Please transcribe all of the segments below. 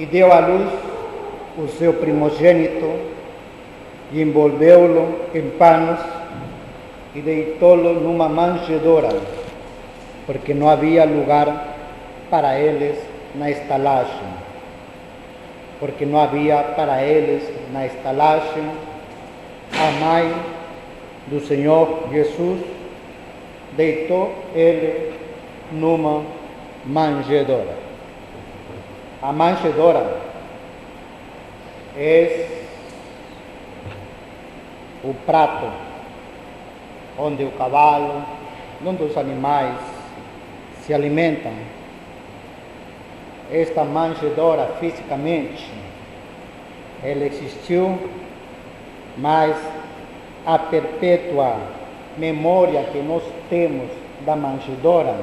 e deu à luz o seu primogênito e envolveu-lo em panos e deitou-lo numa manjedoura, porque não havia lugar para eles na estalagem. Porque não havia para eles na estalagem. A mãe do Senhor Jesus deitou ele numa manjedoura. A manjedoura é o prato onde o cavalo, onde os animais se alimentam. Esta manjedoura, fisicamente, ela existiu, mas a perpétua memória que nós temos da manjedoura,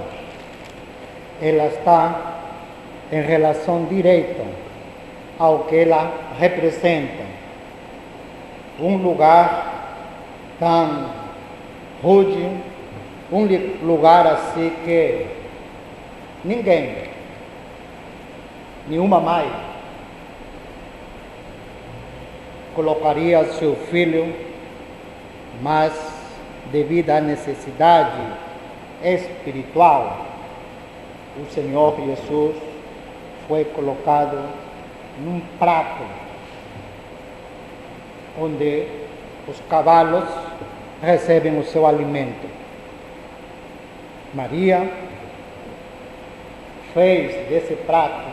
ela está em relação direta ao que ela representa. Um lugar tão rude, um lugar assim que ninguém, nenhuma mãe, colocaria seu filho, mas devido à necessidade espiritual, o Senhor Jesus foi colocado num prato onde os cavalos recebem o seu alimento. Maria fez desse prato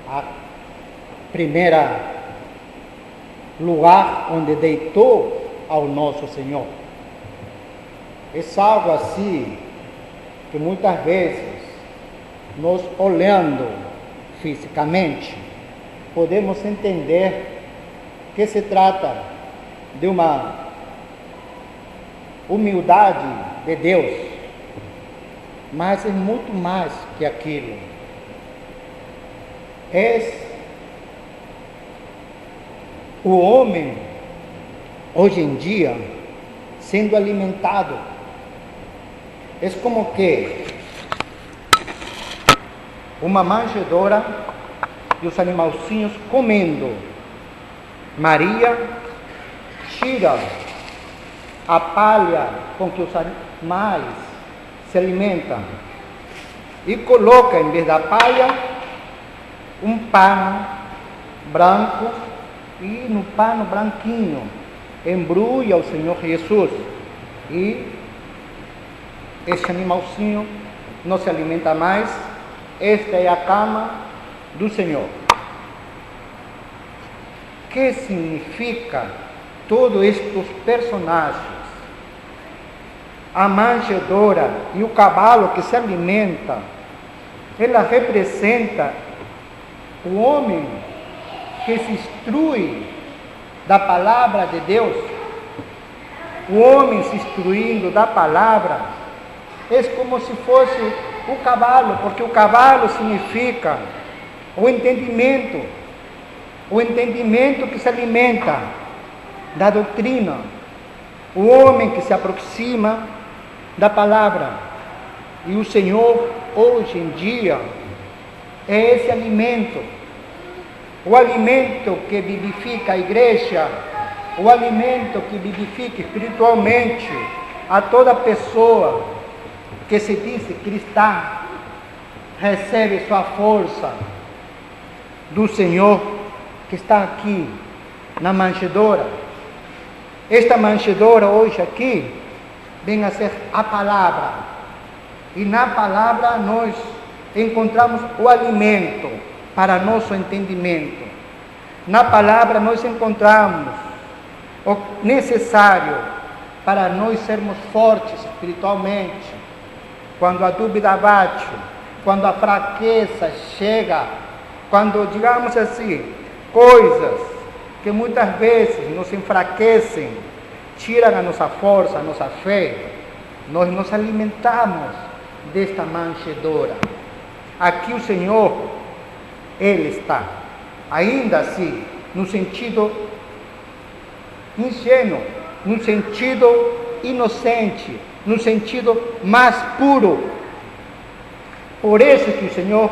a primeira lugar onde deitou ao nosso Senhor. É algo assim que muitas vezes nós, olhando fisicamente, podemos entender que se trata de uma humildade de Deus, mas é muito mais que aquilo. É o homem, hoje em dia, sendo alimentado. É como que uma manjedoura e os animalzinhos comendo. Maria tira a palha com que os animais se alimentam e coloca, em vez da palha, um pano branco, e no pano branquinho embrulha o Senhor Jesus, e esse animalzinho não se alimenta mais. Esta é a cama do Senhor. O que significa todos estes personagens? A manjedoura e o cavalo que se alimenta, ela representa o homem que se instrui da palavra de Deus. O homem se instruindo da palavra é como se fosse o cavalo, porque o cavalo significa o entendimento que se alimenta da doutrina, o homem que se aproxima da palavra. E o Senhor, hoje em dia, é esse alimento, o alimento que vivifica a igreja, o alimento que vivifica espiritualmente a toda pessoa que se diz cristã, recebe sua força do Senhor que está aqui na manjedoura. Esta manjedoura hoje aqui vem a ser a palavra, e na palavra nós encontramos o alimento para nosso entendimento. Na palavra nós encontramos o necessário para nós sermos fortes espiritualmente. Quando a dúvida bate, quando a fraqueza chega, quando, digamos assim, coisas que muitas vezes nos enfraquecem, tiram a nossa força, a nossa fé, nós nos alimentamos desta manjedoura. Aqui o Senhor, Ele está, ainda assim, no sentido ingênuo, no sentido inocente, no sentido mais puro. Por isso que o Senhor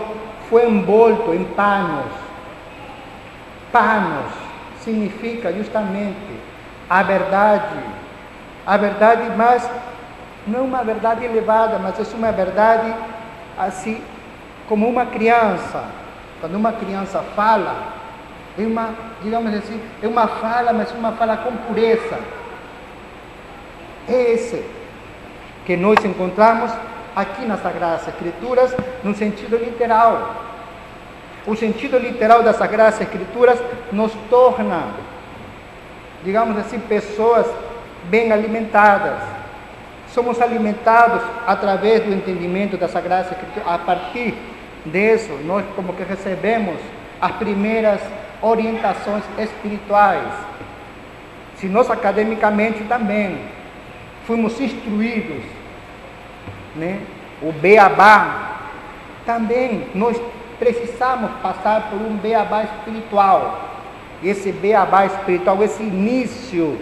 foi envolto em panos. Panos significa justamente a verdade, mas não uma verdade elevada, mas é uma verdade assim, como uma criança. Quando uma criança fala, é uma, digamos assim, é uma fala, mas uma fala com pureza. É esse que nós encontramos aqui nas Sagradas Escrituras, no sentido literal. O sentido literal das Sagradas Escrituras nos torna, digamos assim, pessoas bem alimentadas. Somos alimentados através do entendimento das Sagradas Escrituras. A partir disso, nós como que recebemos as primeiras orientações espirituais. Se nós academicamente também fomos instruídos, né? O beabá, também nós precisamos passar por um beabá espiritual. Esse beabá espiritual, esse início,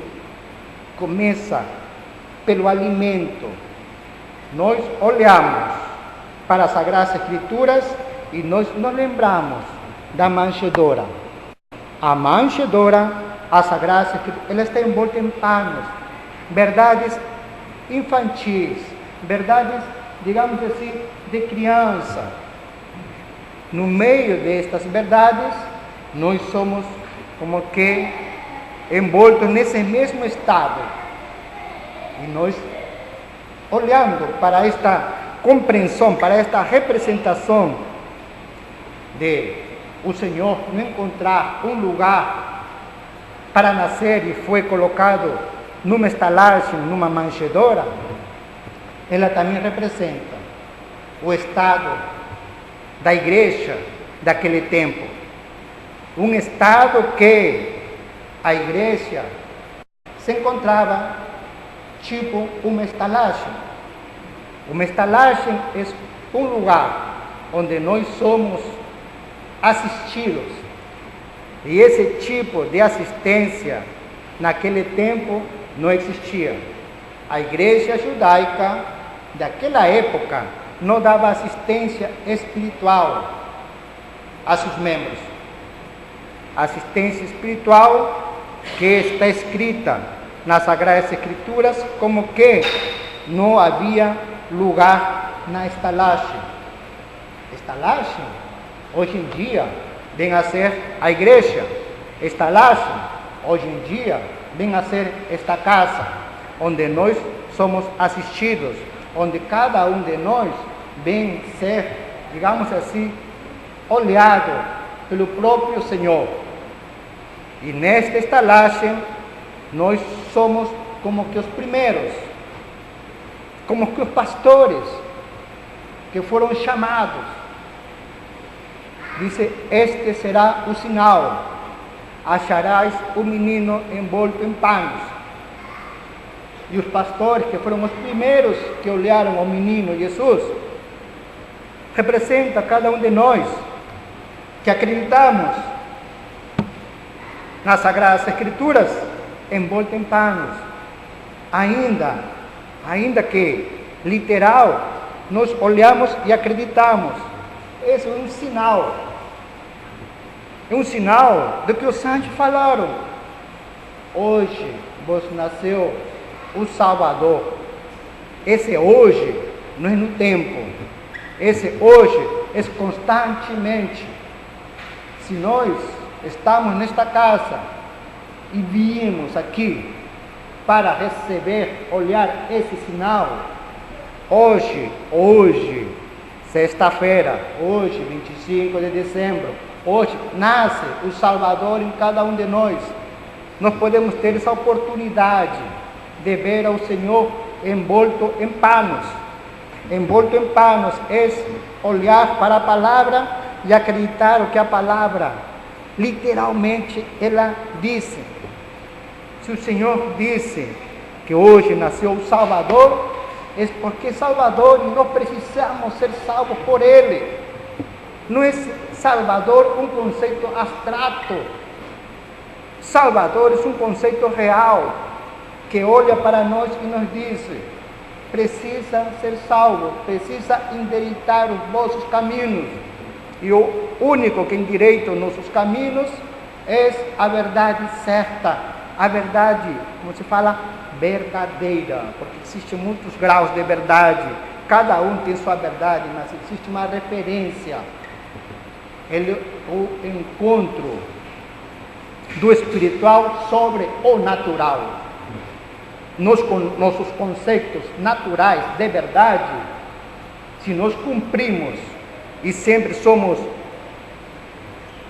começa pelo alimento. Nós olhamos para as Sagradas Escrituras e nós nos lembramos da manjedoura. A manjedoura, as Sagradas Escrituras, ela está envolta em panos, verdades infantis, verdades, digamos assim, de criança. No meio destas verdades, nós somos como que envoltos nesse mesmo estado. E nós, olhando para esta compreensão, para esta representação de o Senhor não encontrar um lugar para nascer e foi colocado numa estalagem, numa manjedoura, ela também representa o estado da igreja daquele tempo. Um estado que a igreja se encontrava tipo uma estalagem. Uma estalagem é um lugar onde nós somos assistidos. E esse tipo de assistência naquele tempo não existia. A igreja judaica daquela época não dava assistência espiritual a seus membros. Assistência espiritual que está escrita nas Sagradas Escrituras como que não havia lugar na estalagem. Estalagem, hoje em dia, vem a ser a igreja. Estalagem, hoje em dia, vem a ser esta casa, onde nós somos assistidos, onde cada um de nós vem ser, digamos assim, olhado pelo próprio Senhor. E nesta estalagem, nós somos como que os primeiros, como que os pastores que foram chamados. Dice, este será o sinal, acharás o menino envolto em panos. E os pastores, que foram os primeiros que olharam ao menino Jesus, representa cada um de nós que acreditamos nas Sagradas Escrituras envolto em panos. Ainda que literal, nós olhamos e acreditamos. Esse é um sinal. É um sinal do que os santos falaram. Hoje vos nasceu o Salvador. Esse hoje não é no tempo. Esse hoje é constantemente. Se nós estamos nesta casa e viemos aqui para receber, olhar esse sinal, hoje, sexta-feira, hoje, 25 de dezembro, hoje nasce o Salvador em cada um de nós. Nós podemos ter essa oportunidade de ver ao Senhor envolto em panos. Envolto em panos é olhar para a palavra e acreditar o que a palavra literalmente ela disse. Se o Senhor disse que hoje nasceu o Salvador, é porque Salvador e nós precisamos ser salvos por Ele. Não é Salvador um conceito abstrato. Salvador é um conceito real, que olha para nós e nos diz: precisa ser salvo, precisa endireitar os vossos caminhos. E o único que endireita nossos caminhos é a verdade certa, a verdade, como se fala, verdadeira, porque existem muitos graus de verdade, cada um tem sua verdade, mas existe uma referência, o encontro do espiritual sobre o natural. Nossos conceitos naturais de verdade, se nós cumprimos e sempre somos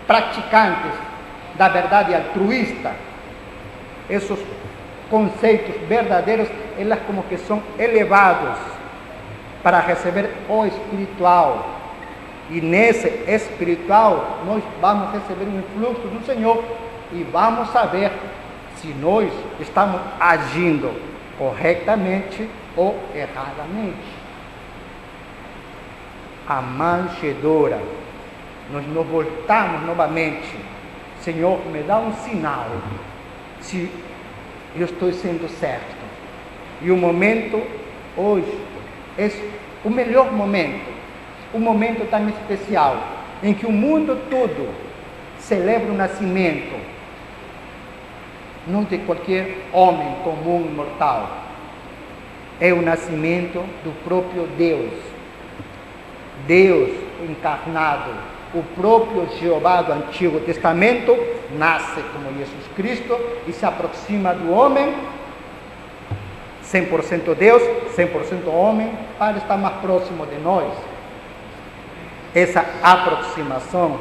praticantes da verdade altruísta, esses conceitos verdadeiros, elas como que são elevados para receber o espiritual. E nesse espiritual, nós vamos receber um influxo do Senhor e vamos saber se nós estamos agindo corretamente ou erradamente. A manjedoura, nós nos voltamos novamente. Senhor, me dá um sinal se eu estou sendo certo. E o momento hoje é o melhor momento, um momento tão especial, em que o mundo todo celebra o nascimento, não de qualquer homem comum e mortal, é o nascimento do próprio Deus, Deus encarnado, o próprio Jeová do Antigo Testamento nasce como Jesus Cristo e se aproxima do homem, 100% Deus, 100% homem, para estar mais próximo de nós. Essa aproximação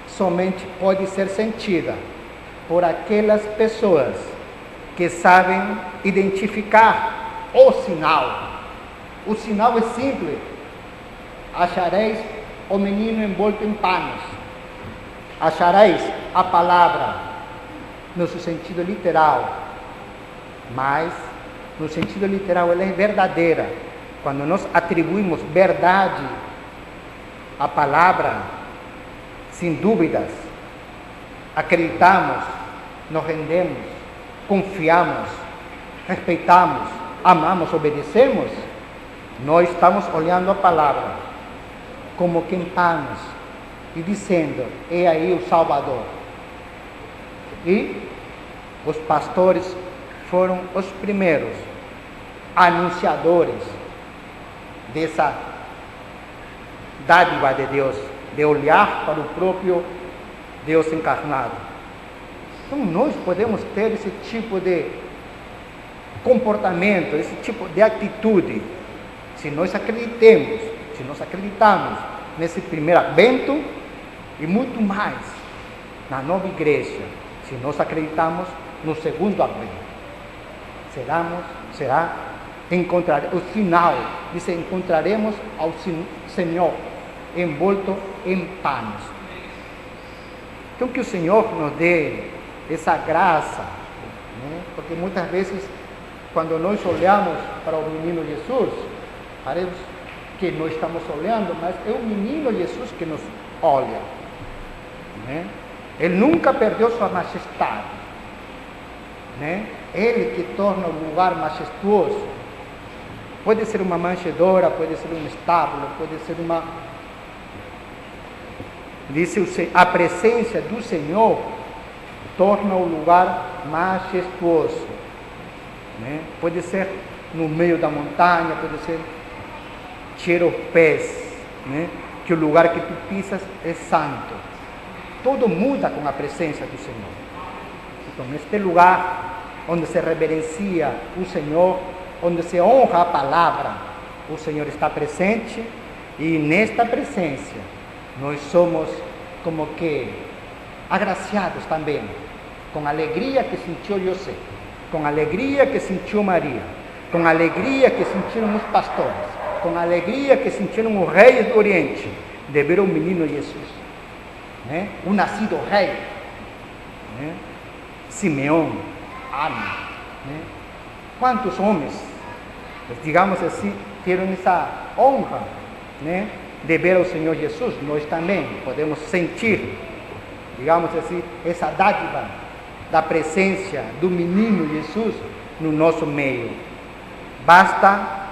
somente pode ser sentida por aquelas pessoas que sabem identificar o sinal. O sinal é simples. Achareis o menino envolto em panos. Achareis a palavra no seu sentido literal, mas no sentido literal ela é verdadeira. Quando nós atribuímos verdade à palavra, sem dúvidas, acreditamos, nos rendemos, confiamos, respeitamos, amamos, obedecemos, nós estamos olhando a palavra como que em panos e dizendo, é aí o Salvador. E os pastores foram os primeiros anunciadores dessa dádiva de Deus, de olhar para o próprio Deus encarnado. Então nós podemos ter esse tipo de comportamento, esse tipo de atitude, se nós acreditamos nesse primeiro advento e muito mais na nova igreja, se nós acreditamos no segundo advento. O final, diz, encontraremos ao Senhor envolto em panos. Então que o Senhor nos dê essa graça, né? Porque muitas vezes, quando nós olhamos para o menino Jesus, parece que nós estamos olhando, mas é o menino Jesus que nos olha, né? Ele nunca perdeu sua majestade, né? Ele que torna o lugar majestuoso. Pode ser uma manjedoura, pode ser um estábulo, pode ser uma... Diz a presença do Senhor torna o lugar majestuoso, né? Pode ser no meio da montanha, pode ser cheiro aos pés, né? Que o lugar que tu pisas é santo. Tudo muda com a presença do Senhor. Então, neste lugar onde se reverencia o Senhor, onde se honra a palavra, o Senhor está presente, e nesta presença nós somos como que agraciados também, com a alegria que sentiu José, com a alegria que sentiu Maria, com a alegria que sentiram os pastores, com a alegria que sentiram os reis do Oriente, de ver o menino Jesus, né? O nascido rei, né? Simeão, Ana, né? Quantos homens, digamos assim, tiveram essa honra, né, de ver o Senhor Jesus? Nós também podemos sentir, digamos assim, essa dádiva da presença do menino Jesus no nosso meio. Basta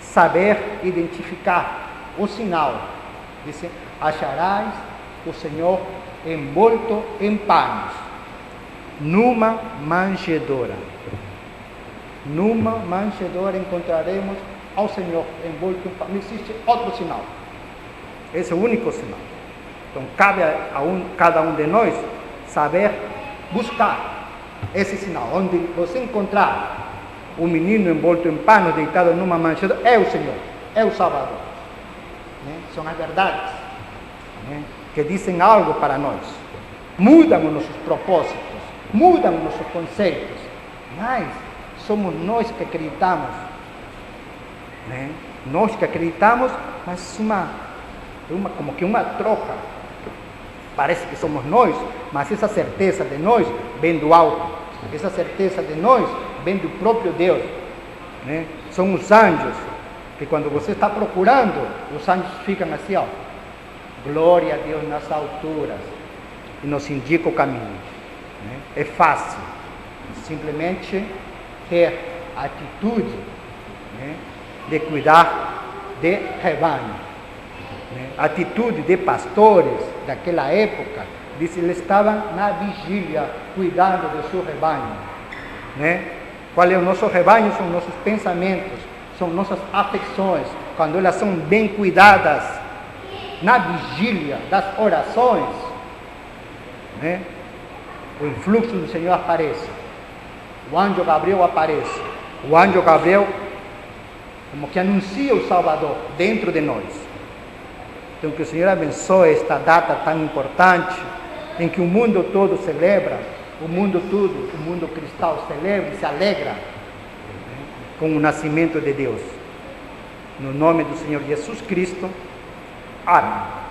saber identificar o sinal. acharás o Senhor envolto em panos, numa manjedoura. Numa manjedoura encontraremos ao Senhor envolto em panos. Não existe outro sinal. Esse é o único sinal. Então, cabe a cada um de nós saber buscar esse sinal. Onde você encontrar o menino envolto em panos, deitado numa manjedoura, é o Senhor, é o Salvador. São as verdades que dizem algo para nós. Mudam os nossos propósitos, mudam os nossos conceitos, mas somos nós que acreditamos. Nós que acreditamos, mas como que uma troca. Parece que somos nós, mas essa certeza de nós vem do alto. Essa certeza de nós vem do próprio Deus. São os anjos, que quando você está procurando, os anjos ficam assim, ó. Glória a Deus nas alturas, e nos indica o caminho. É fácil, simplesmente ter a atitude de cuidar de rebanho. A atitude de pastores daquela época, diz, eles estavam na vigília, cuidando do seu rebanho. Qual é o nosso rebanho? São nossos pensamentos, são nossas afecções. Quando elas são bem cuidadas, na vigília das orações, o influxo do Senhor aparece. O anjo Gabriel aparece. O anjo Gabriel como que anuncia o Salvador dentro de nós. Então, que o Senhor abençoe esta data tão importante, em que o mundo todo celebra, o mundo cristão celebra e se alegra com o nascimento de Deus. No nome do Senhor Jesus Cristo. Amém.